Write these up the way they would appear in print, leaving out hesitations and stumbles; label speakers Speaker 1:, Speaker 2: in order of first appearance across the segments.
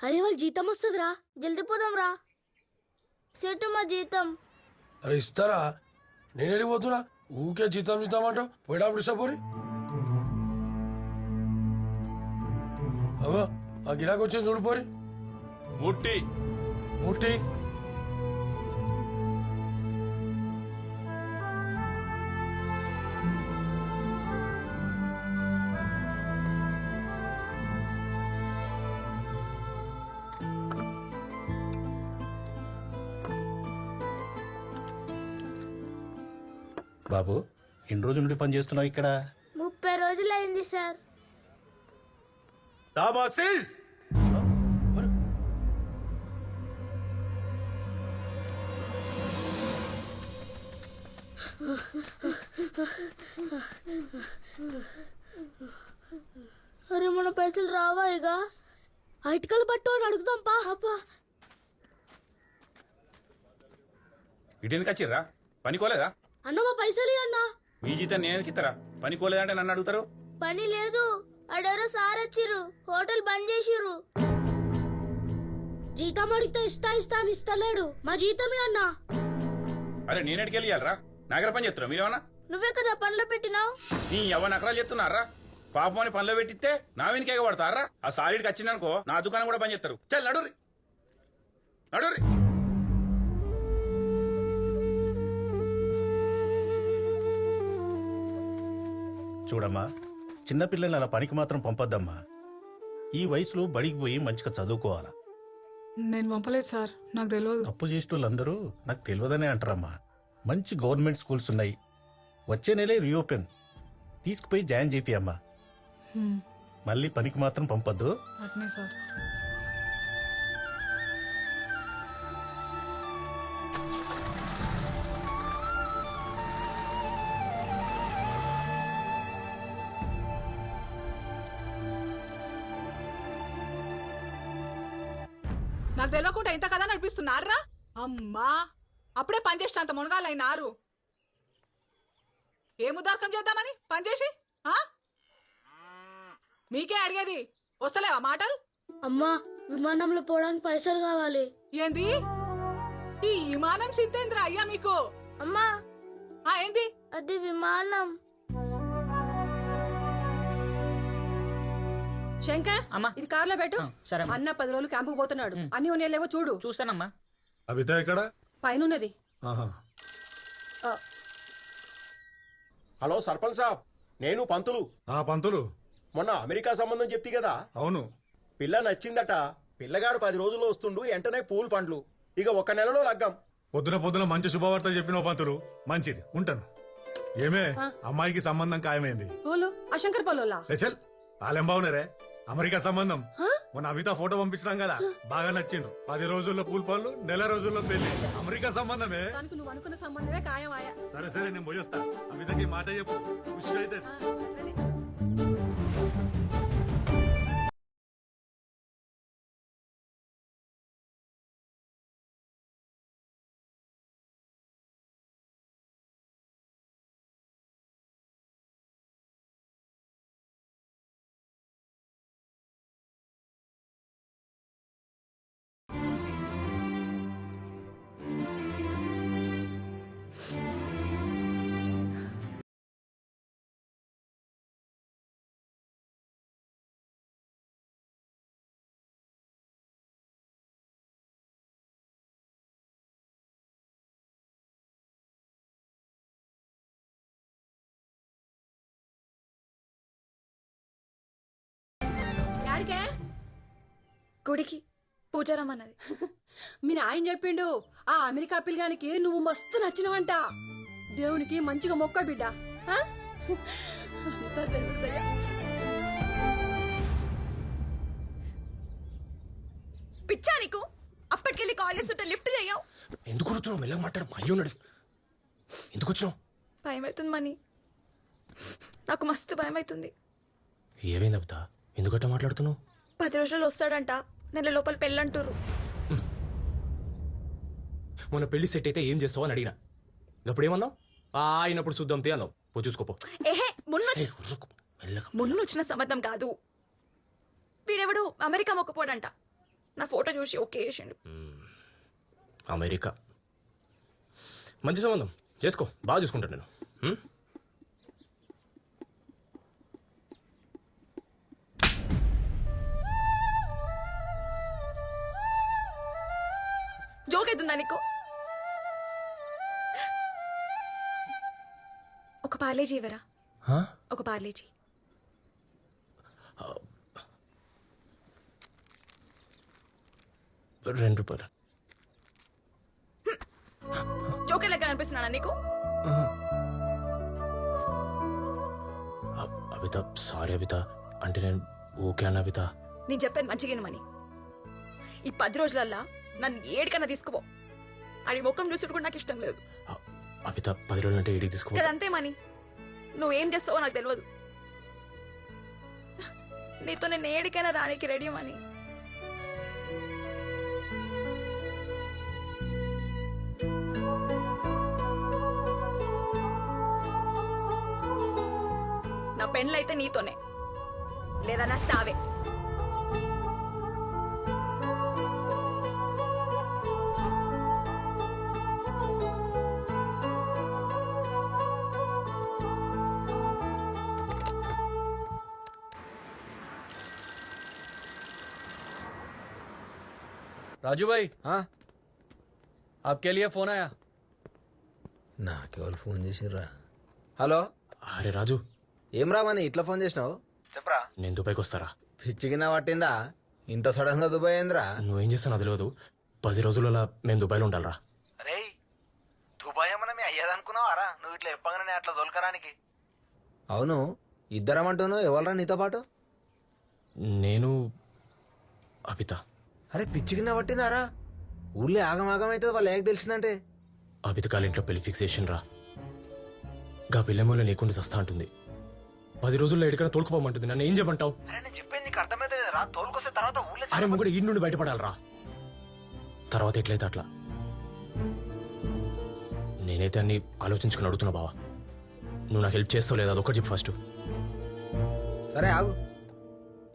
Speaker 1: అరే వాళ్ళ జీతం వస్తుందిరా, జల్దీ పోదాం రా. సెట్ మా జీతం.
Speaker 2: అరే ఇస్తారా? నేను వెళ్ళిపోతున్నా. ఊకే జీతం అంటావు. పోయేటప్పుడు ఇస్తా పోరి. అవో ఆ గిరాకి వచ్చింది చూడు పోరి.
Speaker 3: ముట్టి
Speaker 2: ముట్టి
Speaker 4: బాబు, ఎన్ని రోజుల నుండి పని చేస్తున్నావు ఇక్కడ?
Speaker 1: 30 రోజులైంది సార్. అరే మన పైసలు రావా ఇక? ఇటుకలు పట్టు అని అడుగుతాం పా. అప్పా
Speaker 3: ఇటెందుకు వచ్చిర్రా? పనికోలేదా?
Speaker 1: అన్న మా పైసలు అన్నా.
Speaker 3: మీ జీతం నేను ఇస్తారా? పనికోలేదంటే నన్ను అడుగుతారు.
Speaker 1: పని లేదు, అడెవరో సార్ వచ్చిర్రు, హోటల్ బంద్ చేసిర్రు. జీతం అడిగితే ఇస్తా అని ఇస్తలేడు. మా జీతమే అన్నా.
Speaker 3: అరే నేనేటికి వెళ్ళాలరా? నాగర పని చేస్తున్నా మీరేమన్నా?
Speaker 1: నువ్వే కదా పనిలో పెట్టినావు.
Speaker 3: నీ ఎవరు నకరాలు చెప్తున్నారా? పాపం అని పనిలో పెట్టిస్తే నా వెనుక పడతారా? ఆ సారీడికి వచ్చిందనుకో నా దుకాణం కూడా పని చేస్తారు. చల్ నడురి నడురి.
Speaker 4: చూడమ్మా, చిన్నపిల్లల్ని అలా పనికి మాత్రం పంపొద్దమ్మా. ఈ వయసులో బడికి పోయి మంచిగా చదువుకోవాలా.
Speaker 5: నేను పంపలేదు సార్, నాకు తెలియదు.
Speaker 4: తప్పు చేసేటోళ్ళందరూ నాకు తెలియదనే అంటారమ్మా. మంచి గవర్నమెంట్ స్కూల్స్ ఉన్నాయి. వచ్చే నెలే రీఓపెన్. తీసుకుపోయి జాయిన్ చేపియమ్మా. మళ్ళీ పనికి మాత్రం పంపొద్దు.
Speaker 5: అట్నే సార్. నాకు తెలియకుండా ఇంత కదా నడిపిస్తున్నారా? అమ్మా, అప్పుడే పనిచేసిన అంత మునగాలైనారు. ఏం ఉదార్కం చేద్దామని పనిచేసి మీకే అడిగేది. వస్తలేవా మాటలు?
Speaker 1: అమ్మా విమానంలో పోవడానికి పైసలు కావాలి.
Speaker 5: ఏంది ఈ విమానం సిద్ధేంద్ర అయ్యా మీకు?
Speaker 1: అమ్మా
Speaker 5: ఏంది
Speaker 1: అది విమానం.
Speaker 6: శంకర్,
Speaker 7: అమ్మా
Speaker 6: ఇది కార్లో పెట్టు.
Speaker 7: సరే
Speaker 6: అన్న 10 రోజులు క్యాంపుకు పోతున్నాడు. అన్ని ఉన్నాయేమో చూడు.
Speaker 7: చూస్తానమ్మా.
Speaker 2: అభిత ఎక్కడ?
Speaker 6: పైనున్నది.
Speaker 8: హలో సర్పంచ్ సాబ్, నేను పంతులు.
Speaker 2: పంతులు,
Speaker 8: మొన్న అమెరికా సంబంధం చెప్తి కదా?
Speaker 2: అవును.
Speaker 8: పిల్ల నచ్చిందట. పిల్లగాడు 10 రోజుల్లో వస్తుండు. వెంటనే పూలు పండ్లు. ఇక 1 నెలలో లగ్గం.
Speaker 2: పొద్దున మంచి శుభవార్త చెప్పిన పంతులు. మంచిది, ఉంటాను. ఏమే అమ్మాయికి సంబంధం ఖాయమైంది.
Speaker 6: ఓలు అశంకర్ పొలోలా?
Speaker 2: చల్ వాళ్ళేం బాగున్నారే. అమెరికా సంబంధం. మొన్న అమిత ఫోటో పంపించినాం కదా, బాగా నచ్చిండు. 10 రోజుల్లో పూల్ పళ్ళు, నెల రోజుల్లో పెళ్లి. అమెరికా సంబంధమే.
Speaker 6: దానికి నువ్వు అనుకున్న సంబంధమే ఖాయమాయా.
Speaker 2: సరే నేను పోయొస్తా. అమితకి మాట చెప్పు, ఖుషి అయితే.
Speaker 6: గుడికి పూజారమ్మన్నది. మీ నాయన చెప్పిండు, ఆ అమెరికా పిల్లగానికి నువ్వు మస్తు నచ్చినవంట. దేవునికి మంచిగా మొక్క బిడ్డ.
Speaker 9: పిచ్చా నీకు? అప్పటికెళ్ళి కాల్ చేస్తుంటే లిఫ్ట్ చేయవు.
Speaker 8: ఎందుకు కూర్చున్నావు? మెల్లగా మాట్లాడు. మా అయ్యో నడు. ఎందుకు వచ్చినావు?
Speaker 9: భయం అవుతుంది మనీ, నాకు మస్తు భయం అవుతుంది.
Speaker 8: ఏమైంది అబిత? ఎందుకట్లా మాట్లాడుతున్నావు?
Speaker 9: 10 రోజుల్లో వస్తాడంట, నెల లోపల పెళ్ళంటారు.
Speaker 10: మన పెళ్లి సెట్ అయితే ఏం చేస్తావు అని అడిగినా. అప్పుడేమన్నావు? అయినప్పుడు చూద్దాం తే అన్నావు. పో చూసుకోపో.
Speaker 9: ఏహే, మొన్న వచ్చిన సంబంధం కాదు. వీడెవడు అమెరికా మొక్కపోడంట. నా ఫోటో చూసి ఓకే చేసిండు.
Speaker 10: అమెరికా మంచి సంబంధం చేసుకో, బాగా చూసుకుంటాను నేను. హ్మ్?
Speaker 9: జోక్ అవుతుందా నీకు? ఒక పార్లేజీ ఇవ్వరా?
Speaker 10: హా?
Speaker 9: ఒక పార్లేజీ.
Speaker 10: ₹2.
Speaker 9: జోకే లెక్క అనిపిస్తున్నానా నీకు?
Speaker 10: అబిత సారీ అబిత, అంటే నేను ఓకే అన్న అబిత.
Speaker 9: నేను చెప్పేది మంచిగానమని. ఈ 10 రోజులల్లా నన్ను ఏడికన్నా తీసుకుపో. అది ముఖం చూసుడు కూడా నాకు ఇష్టం లేదు
Speaker 10: అబిత. 10 రోజులు అంటే ఏడికి తీసుకో.
Speaker 9: కదంతే మని. నువ్వేం చేస్తావో నాకు తెలియదు. నీతో నేను ఏడికైనా రానికి రెడీ మని. నా పెళ్ళైతే నీతోనే, లేదా నా సావే.
Speaker 7: राजू भाई,
Speaker 11: हाँ
Speaker 7: आपके लिए फोन आया.
Speaker 11: నాకెవరు ఫోన్ చేసిర్రా? హలో,
Speaker 10: అరే రాజు,
Speaker 11: ఏం రామని ఇట్లా ఫోన్ చేసినావు? చెప్పరా.
Speaker 10: నేను దుబాయ్కి వస్తారా?
Speaker 11: పిచ్చికినా పట్టిందా? ఇంత సడన్ గా దుబాయ్ ఏంద్రా?
Speaker 10: నువ్వేం చేస్తానో తెలియదు. 10 రోజులలో మేము దుబాయ్లో ఉండాలరా.
Speaker 11: అరే దుబాయ్ ఏమన్నా మీ అయ్యేదనుకున్నావారా? నువ్వు ఇట్లా చెప్పగానే అట్లా దొలకరానికి. అవును, ఇద్దరమంటున్నావు. ఎవరా నీతో పాటు?
Speaker 10: నేను అబిత.
Speaker 11: అరే పిచ్చి కింద పట్టిందారా? ఊళ్ళో ఆగమాగం అవుతుంది వాళ్ళు ఏక తెలిసిందంటే.
Speaker 10: అబిత కాల ఇంట్లో పెళ్లి ఫిక్స్ చేసిండ్రా. గా పిల్లమూల లేకుండా సస్తా అంటుంది. 10 రోజుల్లో ఎడికైనా తోలుకుపోమంటుంది. నన్ను ఏం చెప్పంటావు?
Speaker 11: నేను చెప్పేది నీకు అర్థమైతే రా. తోలుకొస్తే తర్వాత ఊళ్ళో
Speaker 10: అరే ముగ్గురు ఈ నుండి బయటపడాలరా. తర్వాత ఎట్లయితే అట్లా. నేనైతే అన్ని ఆలోచించుకుని అడుగుతున్నా బావా. నువ్వు నాకు హెల్ప్ చేస్తావు లేదా అదొక్కటి చెప్పు ఫస్ట్.
Speaker 11: సరే ఆగు,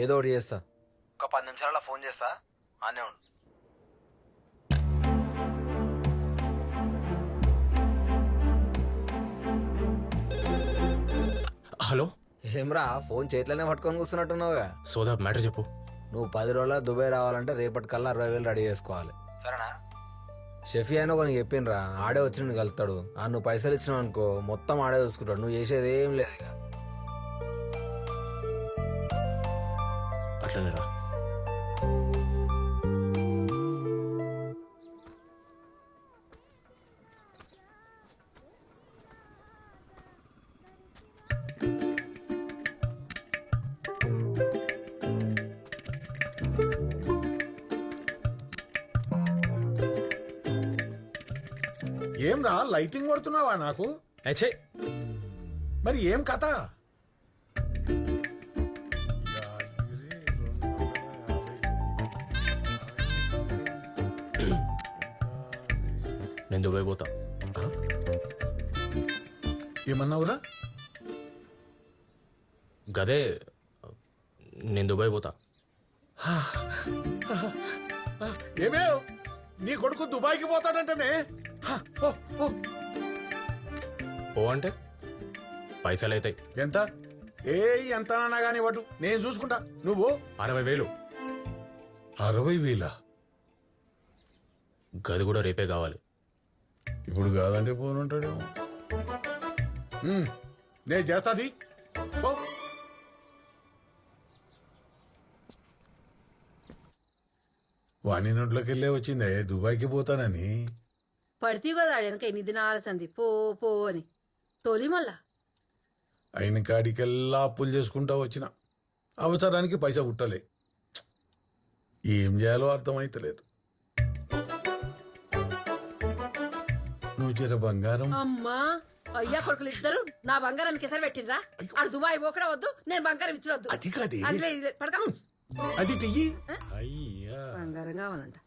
Speaker 11: ఏదో ఒకటి చేస్తా. ఒక 10 నిమిషాలలో ఫోన్ చేస్తా, ఆనే ఉండు.
Speaker 10: హలో,
Speaker 11: ఏమ్రా ఫోన్ చేతిలోనే పట్టుకొని కూర్చున్నట్టున్నావుగా.
Speaker 10: సోదా మ్యాటర్ చెప్పు.
Speaker 11: నువ్వు 10 రోజుల దుబాయ్ రావాలంటే రేపటికల్లా 60,000 రెడీ చేసుకోవాలి. సరేనా? షెఫీ అయినా కొన్ని చెప్పిండ్రా, ఆడే వచ్చి నువ్వు కలుతాడు. నువ్వు పైసలు ఇచ్చినావు అనుకో, మొత్తం ఆడే చూసుకుంటాడు. నువ్వు చేసేది ఏం లేదు ఇక.
Speaker 10: అట్లనే రా.
Speaker 8: ఏం రా లైటింగ్ కొడుతున్నావా నాకు?
Speaker 10: అచ్చే
Speaker 8: మరి ఏం కథ?
Speaker 10: నేను దుబాయ్ పోతా.
Speaker 8: ఏమన్నావురా?
Speaker 10: గదే, నేను దుబాయ్ పోతా.
Speaker 8: ఏమే నీ కొడుకు దుబాయ్కి పోతాడంటనే?
Speaker 10: ఓ అంటే పైసలు అవుతాయి.
Speaker 8: ఎంత? ఎంత అన్నా గానీ వాడు నేను చూసుకుంటా. నువ్వు
Speaker 10: 60,000.
Speaker 8: 60,000?
Speaker 10: గది కూడా రేపే కావాలి.
Speaker 8: ఇప్పుడు కాదంటే పోనుంటాడేమో. నేను చేస్తాది. వాణి నోట్లోకి వెళ్ళే వచ్చిందే దుబాయ్కి పోతానని.
Speaker 6: పడితే కదా వెనక ఎన్ని దినాల సంది పో పో అని తోలి మళ్ళా.
Speaker 8: అయిన కాడికెల్లా అప్పులు చేసుకుంటా వచ్చిన. అవసరానికి పైసా పుట్టలే. ఏం చేయాలో అర్థమైతలేదు. నువ్వు జర బంగారం.
Speaker 6: అమ్మా అయ్యా కొడుకులు ఇద్దరు నా బంగారానికి ఎసరు పెట్టిండ్రా. ఆడు దుబాయ్ పోకడా వద్దు, నేను బంగారం ఇచ్చినొద్దు.
Speaker 8: అది కాదే,
Speaker 6: పడక
Speaker 8: అది టియ్యి. అయ్యా
Speaker 6: బంగారం కావాలంట.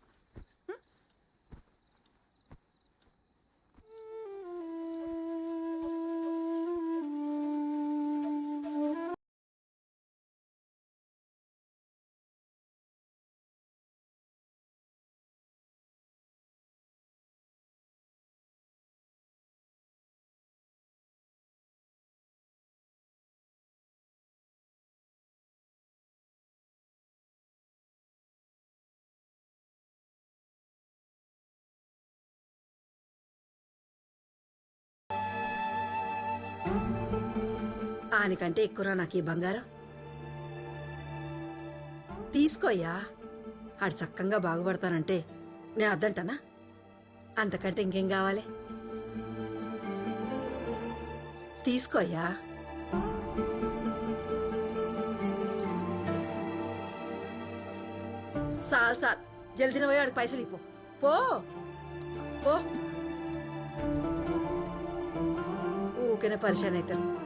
Speaker 6: ఆనికంటే ఎక్కువరా నాకు ఈ బంగారం. తీసుకోయ్యా, ఆడు చక్కంగా బాగుపడతానంటే నేను అద్దంటానా? అంతకంటే ఇంకేం కావాలి? తీసుకోయ్యా. సాల్ సాల్, జల్దిన పోయి ఆడికి పైసలు ఇప్పు. పో పో, ఊకనే పరిశాన్ అవుతారు.